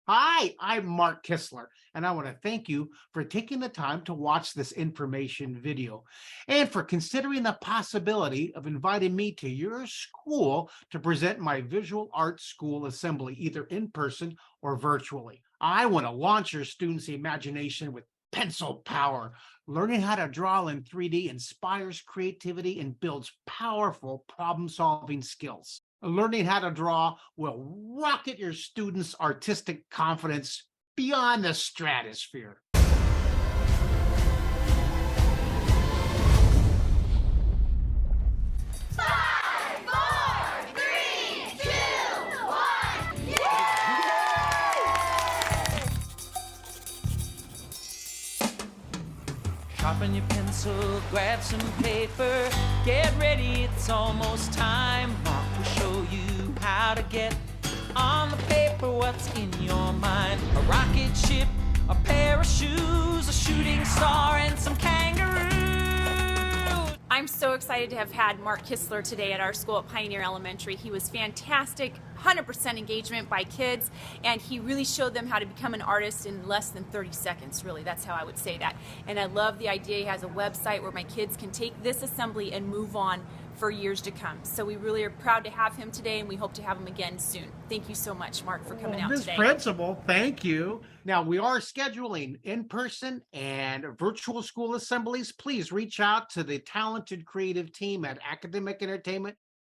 Hi, I'm Mark Kistler, and I want to thank you for taking the time to watch this information video and for considering the possibility of inviting me to your school to present my visual arts school assembly, either in person or virtually. I want to launch your students' imagination with pencil power. Learning how to draw in 3D inspires creativity and builds powerful problem solving skills. Learning how to draw will rocket your students' artistic confidence beyond the stratosphere. Five, four, three, two, one. Sharpen your pencil, grab some paper, get ready, it's almost time. Mark will show you how to get on the paper what's in your mind. A rocket ship, a pair of shoes, a shooting star, and some kangaroos. I'm so excited to have had Mark Kistler today at our school at Pioneer Elementary. He was fantastic, 100% engagement by kids, and he really showed them how to become an artist in less than 30 seconds, really. That's how I would say that. And I love the idea he has a website where my kids can take this assembly and move on for years to come. So we really are proud to have him today, and we hope to have him again soon. Thank you so much, Mark, for coming out Ms. today. Principal, thank you. Now, we are scheduling in-person and virtual school assemblies. Please reach out to the talented creative team at Academic Entertainment